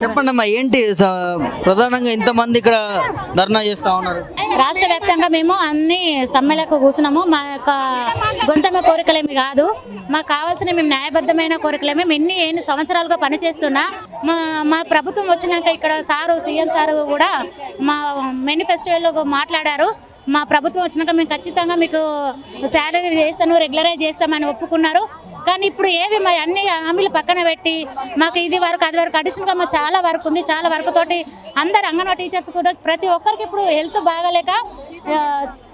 చెప్పండి అమ్మా, ఏంటి ప్రధానంగా ఇంతమంది ఇక్కడ ధర్నా చేస్తా ఉన్నారు? రాష్ట్ర వ్యాప్తంగా మేము అన్ని సమ్మెలకు కూర్చున్నాము. మా యొక్క గొంతమ్మ కోరికలేమి కాదు, మాకు కావాల్సిన మేము న్యాయబద్ధమైన కోరికలేమి. మేము ఎన్ని సంవత్సరాలుగా పనిచేస్తున్నా మా ప్రభుత్వం వచ్చినాక ఇక్కడ సీఎం సారు కూడా మా మేనిఫెస్టోలో మాట్లాడారు. మా ప్రభుత్వం వచ్చినాక మేము ఖచ్చితంగా మీకు శాలరీ చేస్తాను, రెగ్యులరైజ్ చేస్తామని ఒప్పుకున్నారు. కానీ ఇప్పుడు ఏవి మా అన్ని హామీలు పక్కన పెట్టి మాకు ఇది వరకు అది వరకు అడిషనల్గా మాకు చాలా వర్క్ ఉంది. చాలా వర్క్ తోటి అందరు అంగన్వాడీ టీచర్స్ కూడా ప్రతి ఒక్కరికి ఇప్పుడు హెల్త్ బాగాలేక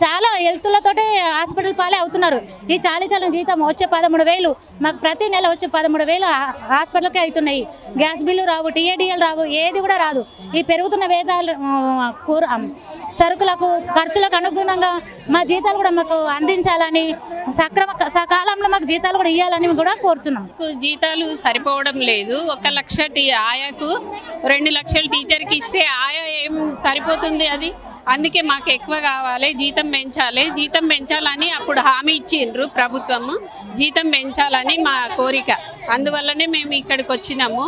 చాలా హెల్త్లతోటి హాస్పిటల్ పాలే అవుతున్నారు. ఈ చాలీ జీతం వచ్చే 13,000 మాకు ప్రతి నెల వచ్చే 13,000 హాస్పిటల్కే అవుతున్నాయి. గ్యాస్ బిల్లు రావు, టీఏడిఎల్ రావు, ఏది కూడా రాదు. ఈ పెరుగుతున్న వేదాలు సరుకులకు ఖర్చులకు అనుగుణంగా మా జీతాలు కూడా మాకు అందించాలని, సకాలంలో మాకు జీతాలు కూడా ఇవ్వాలని కూడా కోరుతున్నాం. జీతాలు సరిపోవడం లేదు. 1 లక్ష ఆయాకు 2 లక్షలు టీచర్కి ఇస్తే ఆయా ఏం సరిపోతుంది అది. అందుకే మాకు ఎక్కువ కావాలి, జీతం పెంచాలి. జీతం పెంచాలని అప్పుడు హామీ ఇచ్చిండ్రు ప్రభుత్వము, జీతం పెంచాలని మా కోరిక. అందువల్లనే మేము ఇక్కడికి వచ్చినాము.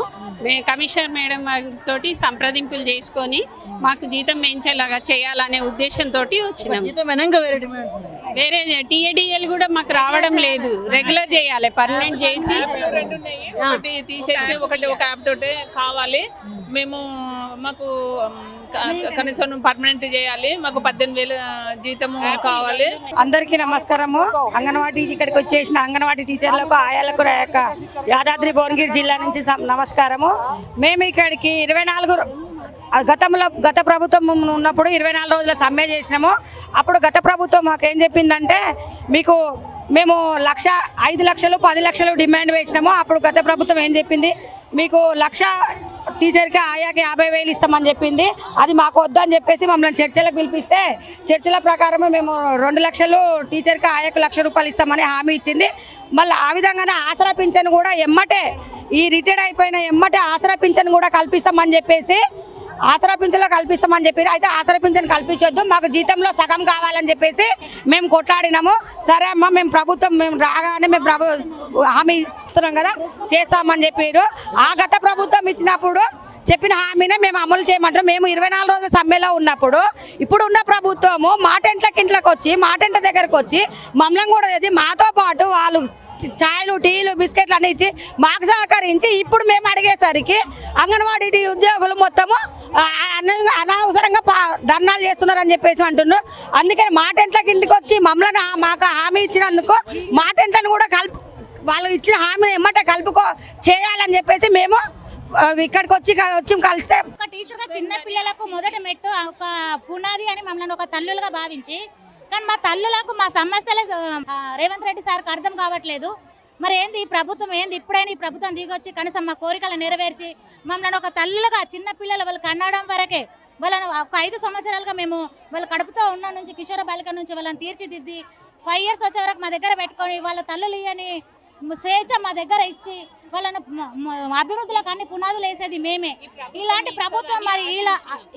కమిషనర్ మేడం తోటి సంప్రదింపులు చేసుకొని మాకు జీతం పెంచేలాగా చేయాలనే ఉద్దేశంతో వచ్చినాము. వేరే టీఏడిఎల్ కూడా మాకు రావడం లేదు, రెగ్యులర్ చేయాలి, పర్మనెంట్ చేసి తీసేసి ఒక యాప్ తోటే కావాలి. మేము మాకు కనీసం పర్మనెంట్ చేయాలి. మాకు 18,000 జీతము కావాలి. అందరికీ నమస్కారము. అంగన్వాడీ ఇక్కడికి వచ్చేసిన అంగన్వాడీ టీచర్లకు, ఆయాలకు యాదాద్రి భువనగిరి జిల్లా నుంచి నమస్కారము. మేము ఇక్కడికి 24 గత ప్రభుత్వం ఉన్నప్పుడు 24 రోజుల సమ్మె చేసినాము. అప్పుడు గత ప్రభుత్వం మాకేం చెప్పిందంటే, మేము 5 లక్షలు 10 లక్షలు డిమాండ్ వేసినాము. అప్పుడు గత ప్రభుత్వం ఏం చెప్పింది, మీకు 1,00,000 టీచర్కి ఆయాకి 50,000 ఇస్తామని చెప్పింది. అది మాకు వద్దని చెప్పేసి మమ్మల్ని చర్చలకు పిలిపిస్తే, చర్చల ప్రకారం మేము 2 లక్షలు టీచర్కి ఆయాకు 1,00,000 రూపాయలు ఇస్తామని హామీ ఇచ్చింది. మళ్ళీ ఆ విధంగానే ఆసరా పింఛన్ కూడా ఈ రిటైర్డ్ అయిపోయిన ఆసరా పింఛన్ కూడా కల్పిస్తామని చెప్పేసి చెప్పారు. అయితే ఆసరా పింఛన్ కల్పించొద్దు, మాకు జీతంలో సగం కావాలని చెప్పేసి మేము కొట్లాడినాము. సరే అమ్మ, మేము రాగానే హామీ ఇస్తున్నాం కదా, చేస్తామని చెప్పారు. ఆ గత ప్రభుత్వం ఇచ్చినప్పుడు చెప్పిన హామీనే మేము అమలు చేయమంటాం. మేము 24 రోజుల సమ్మెలో ఉన్నప్పుడు ఇప్పుడు ఉన్న ప్రభుత్వము మా టెంట్లకు వచ్చి, మా టెంట్ల దగ్గరకు వచ్చి మమ్మల్ని కూడా చేసి మాతో పాటు వాళ్ళు చాయ్లు, టీలు, బిస్కెట్లు అన్ని ఇచ్చి మాకు సహకరించి, ఇప్పుడు మేము అడిగేసరికి అంగన్వాడీ ఉద్యోగులు మొత్తము అనవసరంగా ధర్నాలు చేస్తున్నారని చెప్పేసి అంటున్నారు. అందుకని మా టెంట్లకి ఇంటికి వచ్చి మమ్మల్ని మాకు హామీ ఇచ్చినందుకు మా టెంట్లను కూడా వాళ్ళు ఇచ్చిన హామీని చేయాలని చెప్పేసి మేము ఇక్కడికి వచ్చి కలిస్తే, ఒక టీచర్గా చిన్న పిల్లలకు మొదటి మెట్టు ఒక పునాది అని మమ్మల్ని ఒక తల్లులుగా భావించి, కానీ మా తల్లులకు మా సమస్యలే రేవంత్ రెడ్డి సార్కి అర్థం కావట్లేదు. మరి ఏంది ఈ ప్రభుత్వం, ఇప్పుడైనా ఈ ప్రభుత్వం దిగొచ్చి కనీసం మా కోరికలు నెరవేర్చి మమ్మల్ని ఒక తల్లులుగా, చిన్న పిల్లలు వాళ్ళు కన్నడం వరకే వాళ్ళని ఒక 5 సంవత్సరాలుగా మేము వాళ్ళ కడుపుతో ఉన్న నుంచి కిషోర బాలిక నుంచి వాళ్ళని తీర్చిదిద్ది 5 years వచ్చే వరకు మా దగ్గర పెట్టుకొని వాళ్ళ తల్లులు అని స్వేచ్ఛ మా దగ్గర ఇచ్చి వాళ్ళను అభివృద్ధిలోకి అన్ని పునాదులు వేసేది మేమే. ఇలాంటి ప్రభుత్వం మరి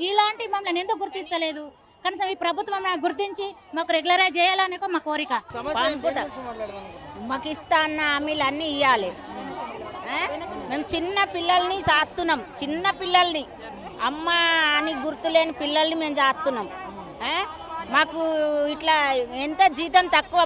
ఇలాంటి మమ్మల్ని ఎందుకు గుర్తిస్తలేదు? కనీసం ఈ ప్రభుత్వం గుర్తించి మాకు రెగ్యులరైజ్ చేయాలని మా కోరిక. మాకు ఇస్తా అన్న హామీలు అన్నీ ఇవ్వాలి. మేము చిన్న పిల్లల్ని సాస్తున్నాం, చిన్న పిల్లల్ని, అమ్మ అని గుర్తులేని పిల్లల్ని మేము సాస్తున్నాం. మాకు ఇట్లా ఎంత జీతం తక్కువ,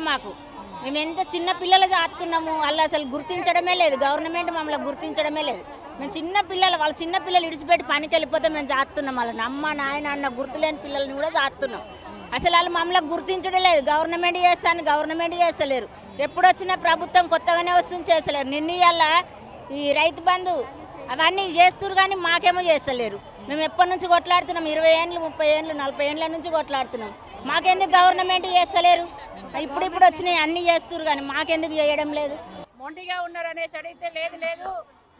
మేము ఎంత చిన్న పిల్లలు సాస్తున్నాము. వాళ్ళు అసలు గుర్తించడమే లేదు, గవర్నమెంట్ మమ్మల్ని గుర్తించడమే లేదు. మేము చిన్న పిల్లలు, వాళ్ళ చిన్న పిల్లలు ఇడిచిపెట్టి పనికి వెళ్ళిపోతే మేము చేస్తున్నాం. వాళ్ళని అమ్మ నాయన అన్న గుర్తులేని పిల్లల్ని కూడా చేస్తున్నాం. అసలు వాళ్ళు మమ్మల్ని గుర్తించడం లేదు. గవర్నమెంట్ చేస్తలేరు. ఎప్పుడు వచ్చినా ప్రభుత్వం కొత్తగానే వస్తుంది, చేస్తలేరు. ఇవాళ ఈ రైతు బంధు అవన్నీ చేస్తున్నారు, కానీ మాకేమో చేస్తలేరు. మేము ఎప్పటి నుంచి కొట్లాడుతున్నాం, 20 ఏళ్ళు 30 ఏళ్ళు 40 ఏళ్ళ నుంచి కొట్లాడుతున్నాం. మాకెందుకు గవర్నమెంట్ చేస్తలేరు? ఇప్పుడు వచ్చినాయి అన్నీ చేస్తున్నారు, కానీ మాకెందుకు చేయడం లేదు? మొండిగా ఉన్నారు అనేసి అడిగితే లేదు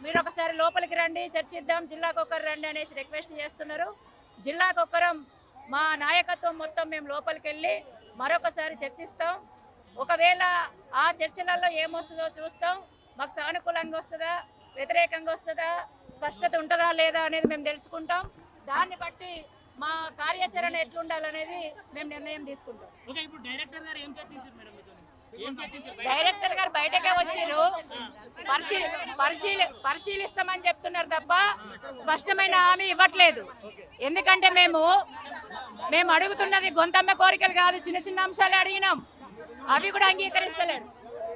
మీరు ఒకసారి లోపలికి రండి, చర్చిద్దాం, జిల్లాకొక్కరు రండి అనేసి రిక్వెస్ట్ చేస్తున్నారు. జిల్లాకొక్కరం మా నాయకత్వం మొత్తం మేము లోపలికి వెళ్ళి మరొకసారి చర్చిస్తాం. ఒకవేళ ఆ చర్చలలో ఏమొస్తుందో చూస్తాం. మాకు సానుకూలంగా వస్తుందా, వ్యతిరేకంగా వస్తుందా, స్పష్టత ఉంటుందా లేదా అనేది మేము తెలుసుకుంటాం. దాన్ని బట్టి మా కార్యాచరణ ఎట్లుండాలనేది మేము నిర్ణయం తీసుకుంటాం. డైరెక్టర్ గారు బయటకే వచ్చారు, పరిశీలిస్తామని చెప్తున్నారు తప్ప స్పష్టమైన హామీ ఇవ్వట్లేదు. ఎందుకంటే మేము అడుగుతున్నది గొంతమ్మ కోరికలు కాదు, చిన్న చిన్న అంశాలే అడిగినాం, అవి కూడా అంగీకరిస్తలేడు.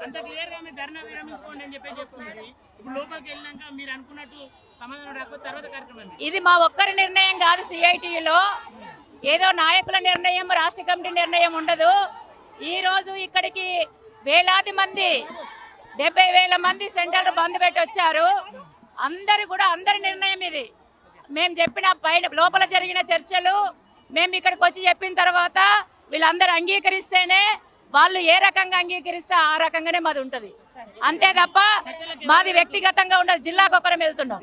అంత క్లియర్ గా మీరు ధర్నా విరమించుకోండి అని చెప్తున్నారు. ఇప్పుడు లోపలికి వెళ్ళినాక మీరు అనుకున్నట్టు సమాధానం రాకపోతే తర్వాత కార్యక్రమం. ఇది మా ఒక్కరి నిర్ణయం కాదు, సిఐటిలో ఏదో నాయకుల నిర్ణయం, రాష్ట్ర కమిటీ నిర్ణయం ఉండదు. ఈ రోజు ఇక్కడికి వేలాది మంది 70,000 మంది సెంటర్ బంద్ పెట్టి వచ్చారు. అందరి నిర్ణయం ఇది. మేము చెప్పిన పైన లోపల జరిగిన చర్చలు మేము ఇక్కడికి వచ్చి చెప్పిన తర్వాత వీళ్ళందరూ అంగీకరిస్తేనే, వాళ్ళు ఏ రకంగా అంగీకరిస్తే ఆ రకంగానే మాది ఉంటుంది. అంతే తప్ప మాది వ్యక్తిగతంగా ఉండదు. జిల్లాకు ఒకరం వెళ్తున్నాం.